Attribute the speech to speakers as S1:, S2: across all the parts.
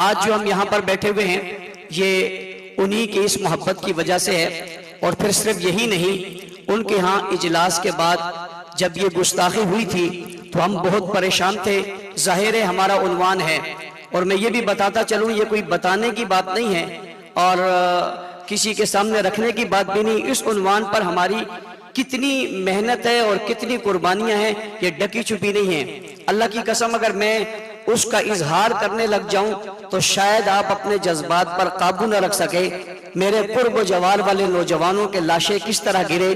S1: آج جو ہم یہاں پر بیٹھے ہوئے ہیں یہ انہی کی اس محبت کی وجہ سے ہے، اور پھر صرف یہی نہیں، ان کے ہاں اجلاس کے بعد جب یہ گستاخی ہوئی تھی تو ہم بہت پریشان تھے۔ ظاہر ہے ہمارا عنوان ہے، اور میں یہ بھی بتاتا چلوں یہ کوئی بتانے کی بات نہیں ہے اور کسی کے سامنے رکھنے کی بات بھی نہیں، اس عنوان پر ہماری کتنی محنت ہے اور کتنی قربانیاں ہیں یہ ڈکی چھپی نہیں ہیں۔ اللہ کی قسم اگر میں اس کا اظہار کرنے لگ جاؤں تو شاید آپ اپنے جذبات پر قابو نہ رکھ سکے۔ میرے قرب و جوار والے نوجوانوں کے لاشیں کس طرح گرے،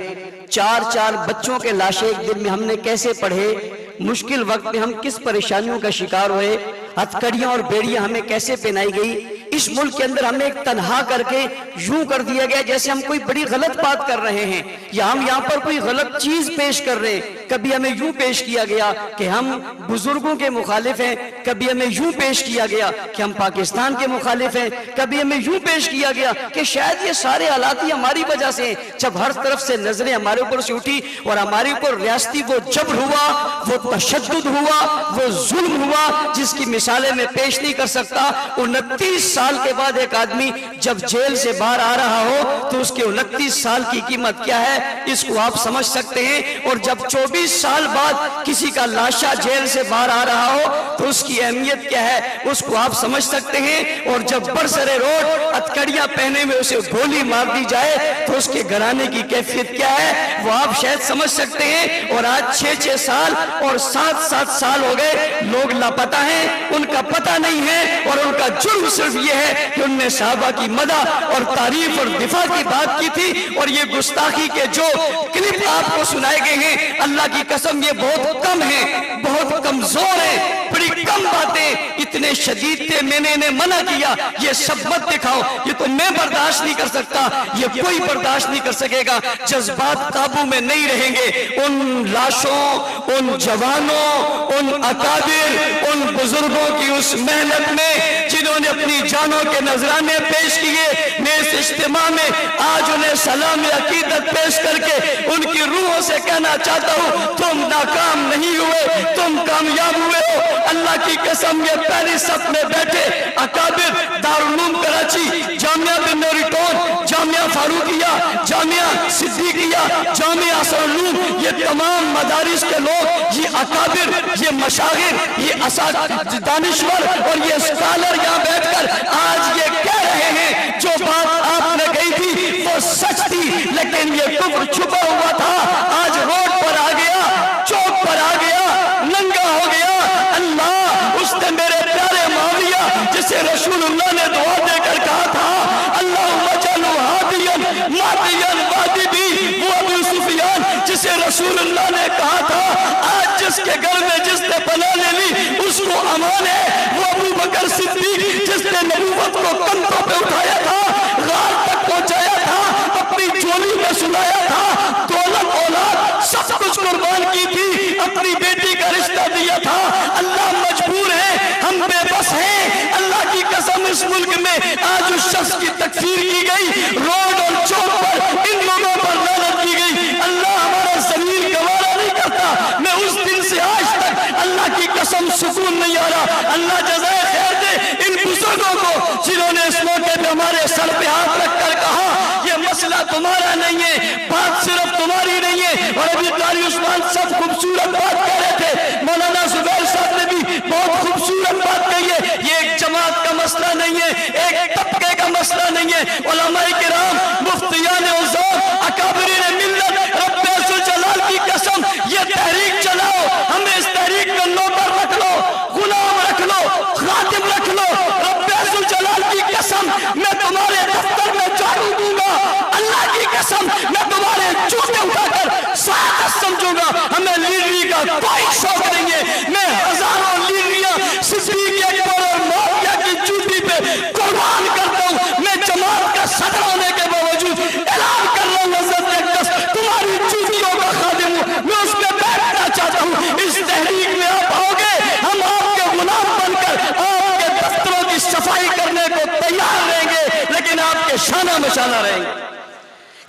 S1: چار بچوں کے لاشیں ایک دن میں ہم نے کیسے پڑھے، مشکل وقت میں ہم کس پریشانیوں کا شکار ہوئے، ہتھکڑیاں اور بیڑیاں ہمیں کیسے پہنائی گئی، اس ملک کے اندر ہمیں ایک تنہا کر کے یوں کر دیا گیا جیسے ہم کوئی بڑی غلط بات کر رہے ہیں یا ہم یہاں پر کوئی غلط چیز پیش کر رہے ہیں۔ کبھی ہمیں یوں پیش کیا گیا کہ ہم بزرگوں کے مخالف ہیں، کبھی ہمیں یوں پیش کیا گیا کہ ہم پاکستان کے مخالف ہیں، کبھی ہمیں یوں پیش کیا گیا کہ شاید یہ سارے حالات ہی ہماری وجہ سے ہیں۔ جب ہر طرف سے نظریں ہمارے اوپر سے اٹھی اور ہمارے اوپر ریاستی وہ جبر ہوا، وہ تشدد ہوا، وہ ظلم ہوا جس کی مثالیں میں پیش نہیں کر سکتا۔ 29 سال کے بعد ایک آدمی جب جیل سے باہر آ رہا ہو تو اس کے 29 سال کی قیمت کیا ہے اس کو آپ سمجھ سکتے ہیں، اور جب 24 سال بعد کسی کا لاشا جیل سے باہر آ رہا ہو تو اس کی اہمیت کیا ہے اس کو آپ سمجھ سکتے ہیں، اور جب برسرے روڈ ہتھکڑیاں پہنے میں اسے گولی مار دی جائے تو اس کے گھرانے کی کیفیت کیا ہے وہ آپ شاید سمجھ سکتے ہیں۔ اور آج 6 سال اور 7 سال ہو گئے، لوگ لاپتہ ہیں، ان کا پتہ نہیں ہے، اور ان کا جرم صرف یہ ہے کہ انہوں نے صحابہ کی مدح اور تعریف اور دفاع کی بات کی تھی، اور یہ گستاخی کے جو کلپ آپ کو سنائے گئے ہیں اللہ کی قسم یہ بہت کم ہیں، بہت کمزور ہیں، بڑی کم باتیں اتنے شدید تھے۔ میں نے انہیں منع کیا یہ سب مت دکھاؤ، یہ تو میں برداشت نہیں کر سکتا، یہ کوئی برداشت نہیں کر سکے گا۔ جذبات قابو میں نہیں رہیں گے، ان لاشوں، ان جوانوں، ان اکابر، ان بزرگوں کی اس محنت میں جنہوں نے اپنی جانوں کے نذرانے پیش کیے، میں اس اجتماع میں آج انہیں سلام عقیدت پیش کر کے ان کی روحوں سے کہنا چاہتا ہوں تم ناکام نہیں ہوئے، تم کامیاب ہوئے ہو۔ اللہ کی قسم یہ پہلی صف میں بیٹھے اکابر، دارالعلوم کراچی، جامعہ بن نوری ٹون، جامعہ فاروقیہ، جامعہ صدیقیہ، جامعہ اثر علوم، یہ تمام مدارس کے لوگ، یہ اکابر، یہ مشاغر، یہ دانشور اور یہ اسکالر یہاں بیٹھ کر آج یہ کہہ رہے ہیں جو بات آپ نے کہی تھی وہ سچ تھی، لیکن یہ کفر چھپا ہوا تھا، آج روڈ پر آ گیا، چوک پر آ گیا، ننگا ہو گیا۔ اللہ اس نے میرے پیارے معاویہ جسے رسول اللہ نے دعا دے کر کہا تھا اللہم اجعلہ ہادیا مہدیا وادی بھی، وہ ابو سفیان جسے رسول اللہ نے کہا تھا آج جس کے گھر میں جس نے پناہ لے لی اس کو امان ہے، وہ ابو بکر صدیق جس نے نبوت کو کندھوں پہ اٹھایا تھا، غار تک پہنچایا تھا، اپنی جولی میں سنایا تھا، دولت اولاد سب کچھ قربان کی تھی، اپنی بیٹی کا رشتہ دیا تھا۔ اللہ مجبور ہے، ہم بے بس ہیں۔ اللہ کی قسم اس ملک میں آج اس شخص کی تکفیر کی گئی، روڈ اور چوک پر ان لوگوں پر لعنت کی گئی۔ اللہ ہمارا ضمیر گوارا نہیں کرتا، میں اس دن سے آج تک اللہ کی قسم سکون نہیں آ رہا۔ اللہ جزائے خیر دے ان بزرگوں کو جنہوں نے اس موقع پہ ہمارے سر پہ ہاتھ رکھ کر کہا یہ مسئلہ تمہارا نہیں ہے، بات صرف تمہاری نہیں ہے۔ اور ابھی قاری عثمان سب خوبصورت بات کہہ رہے تھے، مولانا زبیر صاحب نے بھی بہت خوبصورت بات کہی ہے، یہ ایک جماعت کا مسئلہ نہیں ہے، ایک طبقے کا مسئلہ نہیں ہے۔ علماء کرام، مفتیان عظام، اکابرین ملت، رب ذوالجلال کی قسم یہ تحریک چلاؤ، ہمیں اس تحریک میں نوکر رکھ لو، غلام رکھ لو، خادم رکھ لو۔ رب ذوالجلال کی قسم میں تمہارے دفتر میں جھاڑو دوں گا، اللہ کی قسم میں تمہارے جوتے اٹھا کر سعادت سمجھوں گا۔ ہمیں لیڈری کا کوئی شوق نہیں ہے، میں ہزاروں لیڈریاں صدیق اکبر اور معاویہ کی جوتی پہ قربان کرتا ہوں۔ میں جماعت کا صدر ہونے کے باوجود اعلان کر رہا ہوں حضرت اقدس تمہاری جوتیوں کا خادم ہوں، میں اس میں بیٹھنا چاہتا ہوں۔ اس تحریک میں آپ آؤ گے، ہم آپ کے غلام بن کر آپ کے دفتروں کی صفائی کرنے کو تیار رہیں گے، لیکن آپ کے شانہ بشانہ رہیں گے۔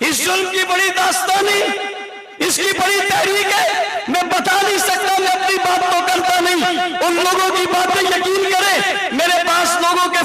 S1: اس ظلم کی بڑی داستانی، اس کی بڑی تحریک ہے، میں بتا نہیں سکتا، میں اپنی بات تو کرتا نہیں، ان لوگوں کی باتیں یقین کریں، میرے پاس لوگوں کے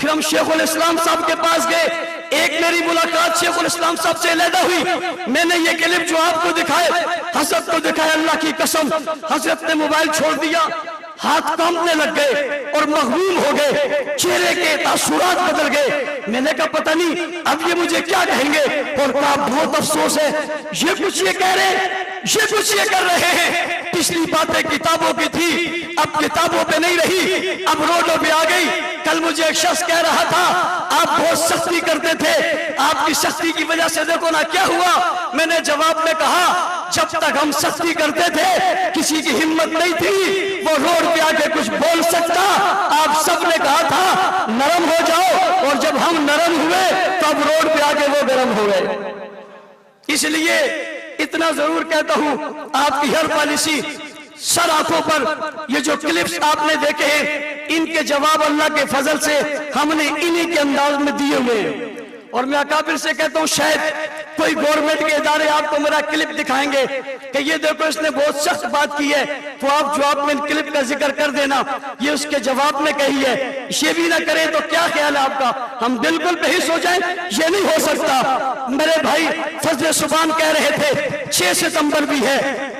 S1: پھر ہم شیخ الاسلام صاحب کے پاس گئے. ایک میری ملاقات شیخ الاسلام صاحب سے علیحدہ ہوئی. میں نے یہ کلپ جو آپ کو دکھائے حضرت کو دکھائے, اللہ کی قسم حضرت نے موبائل چھوڑ دیا, ہاتھ کانپنے لگ گئے اور مغموم ہو گئے, چہرے کے تاثرات بدل گئے. میں نے کہا پتہ نہیں اب یہ مجھے کیا کہیں گے, اور کہا بہت افسوس ہے, یہ کچھ یہ کہہ رہے ہیں, یہ کچھ یہ کر رہے ہیں. پچھلی باتیں کتابوں کی تھی, اب کتابوں پہ نہیں رہی, اب روڈوں پہ آ گئی. کل مجھے ایک شخص کہہ رہا تھا آپ بہت سختی کرتے تھے, آپ کی سختی کی وجہ سے دیکھو نا کیا ہوا. میں نے جواب میں کہا جب تک ہم سختی کرتے تھے کسی کی ہمت نہیں تھی وہ روڈ پہ آ کے کچھ بول سکتا. آپ سب نے کہا تھا نرم ہو جاؤ, اور جب ہم نرم ہوئے تو اب روڈ پہ آ کے وہ گرم ہو گئے. اس لیے اتنا ضرور کہتا ہوں, آپ کی ہر پالیسی سر آنکھوں پر یہ جو کلپس آپ نے دیکھے ہیں ان کے جواب اللہ کے فضل سے ہم نے انہی کے انداز میں دیے ہوئے ہیں. اور میں اکابر سے کہتا ہوں شاید کوئی گورنمنٹ کے ادارے آپ کو میرا کلپ دکھائیں گے کہ یہ دیکھو اس نے بہت سخت بات کی ہے, تو آپ جواب میں ان کلپ کا ذکر کر دینا یہ اس کے جواب میں کہی ہے. یہ بھی نہ کریں تو کیا خیال ہے آپ کا, ہم بالکل بحث ہو جائیں, یہ نہیں ہو سکتا. میرے بھائی فضل سبحان کہہ رہے تھے 6 ستمبر بھی ہے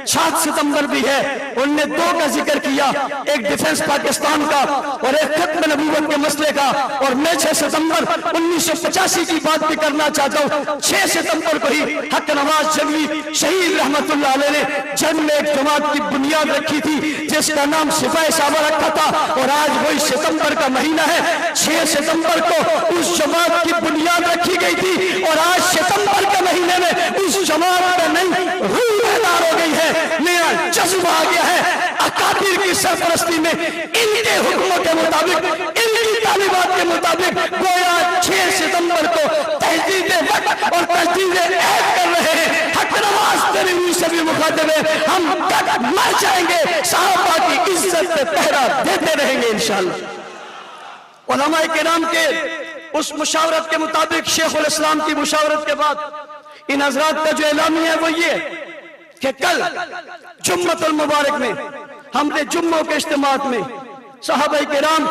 S1: 7 ستمبر بھی ہے, ان نے 2 کا ذکر کیا, ایک ڈیفنس پاکستان کا اور ایک ختم نبوت کے مسئلے کا. اور میں 6 ستمبر 1985 کی بات بھی کرنا چاہتا ہوں. 6 ستمبر کو ہی حق نواز جنگی شہید رحمت اللہ علیہ نے جنگ میں ایک جماعت کی بنیاد رکھی تھی جس کا نام سپاہ سالار رکھا تھا, اور آج وہی ستمبر کا مہینہ ہے. 6 ستمبر کو اس جماعت کی بنیاد رکھی گئی تھی, اور آج ستمبر کے مہینے میں اس جماعت میں نئی روح بیدار ہو گئی ہے, نیا جذبہ آ گیا ہے. اکابر کی سرپرستی میں ان کے حکموں کے مطابق, ان کی تعلیمات کے مطابق گویا 6 ستمبر کو تجدید وقت اور تجدید عہد کر رہے ہیں. حق نواز تیری روح سے بھی مخاطب ہے, ہم تک مر جائیں گے صحابہ کی عزت پہ پہرا دیتے رہیں گے انشاءاللہ. علماء کرام کے اس مشاورت کے مطابق شیخ الاسلام کی مشاورت کے بعد ان حضرات کا جو اعلامیہ ہے وہ یہ کہ کل جمعۃ المبارک میں ہم نے جمعوں کے اجتماعات میں صحابہ کرام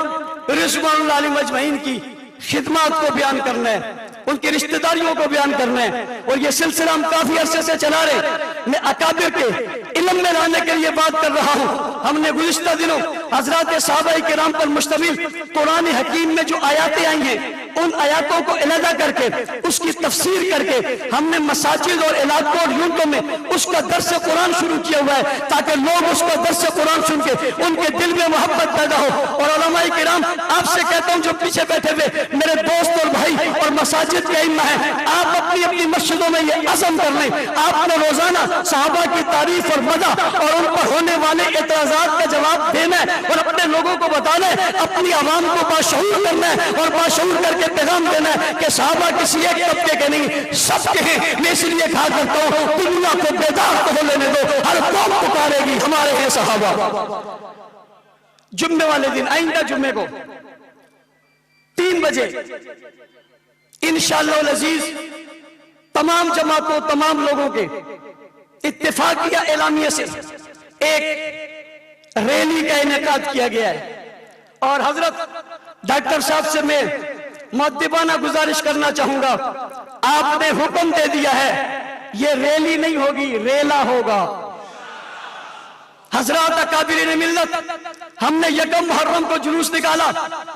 S1: رضوان اللہ علیہم اجمعین کی خدمات کو بیان کرنا ہے, ان کی رشتہ داریوں کو بیان کرنا ہے, اور یہ سلسلہ ہم کافی عرصے سے چلا رہے. میں اکابر کے علم میں لانے کے لیے بات کر رہا ہوں. ہم نے گزشتہ دنوں حضرات صحابہ کرام پر مشتمل قرآن حکیم میں جو آیاتیں آئی ہیں ان آیاتوں کو علیحدہ کر کے اس کی تفسیر کر کے ہم نے مساجد اور علاقوں اور یونٹوں میں اس کا درس قرآن شروع کیا ہوا ہے تاکہ لوگ اس کا درس قرآن سن کے ان کے دل میں محبت پیدا ہو. اور علماء کرام آپ سے کہتا ہوں جو پیچھے بیٹھے ہوئے میرے دوست اور بھائی اور مساجد کے ائمہ ہیں, آپ اپنی اپنی مسجدوں میں یہ عزم کر لیں, آپ نے روزانہ صحابہ کی تعریف اور مدح اور ان پر ہونے والے اعتراضات کا جواب دینا ہے اور اپنے لوگوں کو بتانا ہے, اپنی عوام کو باشعور کرنا ہے اور باشعور کر کے پیغام دینا ہے کہ صحابہ کسی ایک طبقے کے نہیں سب کے ہیں. میں اس لیے کہا کرتا ہوں دنیا کو بیدار تو لینے دو, ہر قوم پکارے گی ہمارے ہیں صحابہ. جمعے والے دن آئندہ جمعے کو 3 بجے انشاءاللہ العزیز تمام جماعتوں تمام لوگوں کے اتفاقیہ اعلامیہ سے ایک ریلی کا انعقاد کیا گیا ہے. اور حضرت ڈاکٹر صاحب سے میں مؤدبانہ گزارش کرنا چاہوں گا, آپ نے حکم دے دیا ہے یہ ریلی نہیں ہوگی ریلا ہوگا. حضرات اکابرین ملت ہم نے یکم محرم کو جلوس نکالا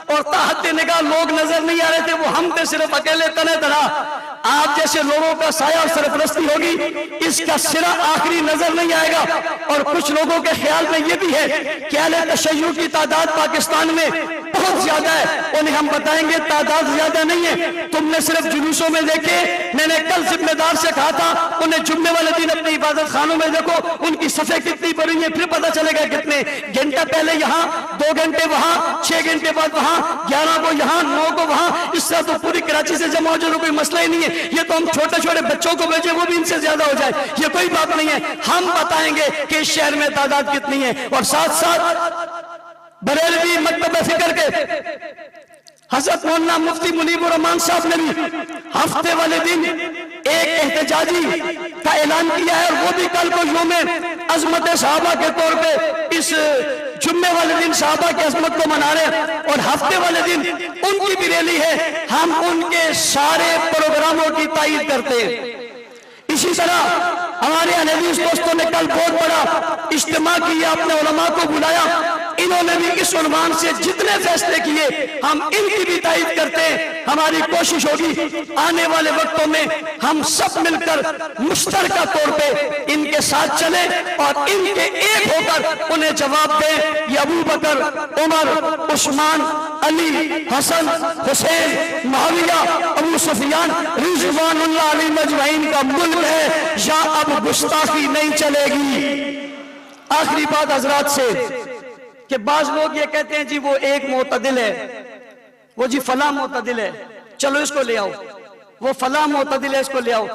S1: اور تحت نگاہ لوگ نظر نہیں آ رہے تھے, وہ ہم تھے صرف اکیلے تنہ تنہا. آپ جیسے لوگوں کا سایہ اور سرپرستی ہوگی اس کا سرا آخری نظر نہیں آئے گا. اور کچھ لوگوں کے خیال میں یہ بھی ہے کہ اہل تشیع کی تعداد پاکستان میں بہت زیادہ ہے, انہیں ہم بتائیں گے تعداد زیادہ نہیں ہے, تم نے صرف جلوسوں میں دیکھے. میں نے کل ذمہ دار سے کہا تھا انہیں جمعے والے دن اپنی عبادت خانوں میں دیکھو ان کی صفیں کتنی پڑی ہیں, پھر پتہ چلے گا کتنے. گھنٹہ پہلے یہاں 2 گھنٹے وہاں 6 گھنٹے بعد وہاں 11 کو یہاں 9 کو وہاں, اس طرح تو پوری کراچی سے جمع ہو جائے کوئی مسئلہ ہی نہیں ہے. یہ تو ہم چھوٹے چھوٹے بچوں کو بھیجیں وہ بھی ان سے زیادہ ہو جائے, یہ کوئی بات نہیں ہے. ہم بتائیں گے کہ اس شہر میں تعداد کتنی ہے. اور ساتھ ساتھ بریلوی مکتب فکر کے حضرت مولانا مفتی منیب الرحمان صاحب نے بھی ہفتے والے دن ایک احتجاجی کا اعلان کیا ہے، اور وہ بھی کل کو یوم عظمت صحابہ کے طور پہ اس جمعے والے دن صحابہ کی عظمت کو منا رہے ہیں، اور ہفتے والے دن ان کی بھی ریلی ہے، ہم ان کے سارے پروگراموں کی تائید کرتے ہیں۔ اسی طرح ہمارے اہل حدیث دوستوں نے کل بہت بڑا اجتماع کیا، اپنے علماء کو بلایا، انہوں نے بھی اس عنوان سے جتنے فیصلے کیے ہم ان کی بھی تائید کرتے ہیں۔ ہماری کوشش ہوگی آنے والے وقتوں میں ہم سب مل کر مشترکہ طور پہ ان کے ساتھ چلیں اور ان کے ایک ہو کر انہیں جواب دیں۔ یہ ابو بکر، عمر، عثمان، علی، حسن، حسین، معاویہ، ابو سفیان رضوان اللہ علیہم اجمعین کا ملک ہے، یہاں اب گستاخی نہیں چلے گی۔ آخری بات حضرات سے کہ بعض لوگ یہ کہتے ہیں جی وہ ایک معتدل ہے، وہ جی فلاں معتدل ہے، چلو اس کو لے آؤ، وہ فلاں معتدل ہے اس کو لے آؤ۔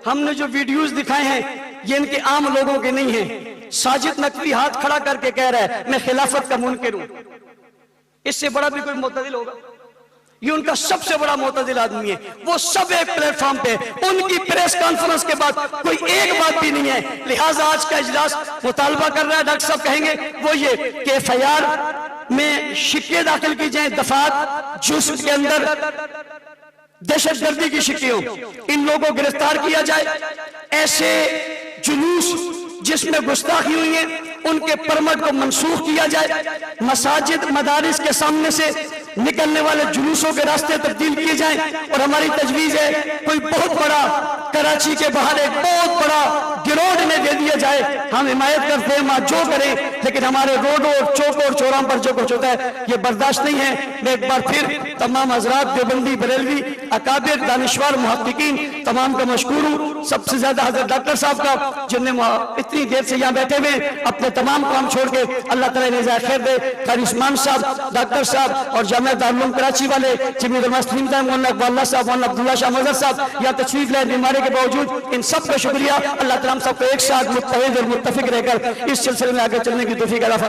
S1: ہم نے جو ویڈیوز دکھائے ہیں یہ ان کے عام لوگوں کے نہیں ہیں۔ ساجد نقوی ہاتھ کھڑا کر کے کہہ رہا ہے میں خلافت کا منکر ہوں، اس سے بڑا بھی کوئی معتدل ہوگا؟ یہ ان کا سب سے بڑا معتدل آدمی ہے، وہ سب ایک پلیٹ فارم پہ، ان کی پریس کانفرنس کے بعد کوئی ایک بات بھی نہیں ہے۔ لہٰذا آج کا اجلاس مطالبہ کر رہا ہے، ڈاکٹر صاحب کہیں گے وہ یہ کہ FIR میں شکے داخل کی جائیں، دفعات جس کے اندر دہشت گردی کی شکیں ہوں، ان لوگوں کو گرفتار کیا جائے، ایسے جلوس جس میں گستاخی ہوئی ہیں ان کے پرمٹ کو منسوخ کیا جائے، مساجد مدارس کے سامنے سے نکلنے والے جلوسوں کے راستے تبدیل کیے جائیں، اور ہماری تجویز ہے کوئی بہت بڑا کراچی کے باہر ایک بہت بڑا گروہ انہیں دے دیا جائے۔ ہم حمایت کرتے ہیں وہاں جو کریں، لیکن ہمارے روڈوں اور چوکوں اور چوراہوں پر جو کچھ ہوتا ہے یہ برداشت نہیں ہے۔ میں ایک بار پھر تمام حضرات دیوبندی، بریلوی، اکابر، دانشور، محققین تمام کا مشکور ہوں، سب سے زیادہ حضرت ڈاکٹر صاحب کا جن نے اتنی دیر سے یہاں بیٹھے ہوئے اپنے تمام کام چھوڑ کے، اللہ تعالیٰ نے جزائے خیر دے۔ قاری عثمان صاحب، ڈاکٹر صاحب اور جامعہ دارالعلوم کراچی والے جمعیت علماء تسلیم صاحب، مولانا اقبال اللہ صاحب، مولانا عبداللہ شاہ مظہر صاحب یا تشریف لائے بیماری کے باوجود، ان سب کا شکریہ۔ اللہ تعالیٰ ہم سب کو ایک ساتھ متحد اور متفق رہ کر اس سلسلے میں آگے چلنے کی توفیق عطا فرمائے۔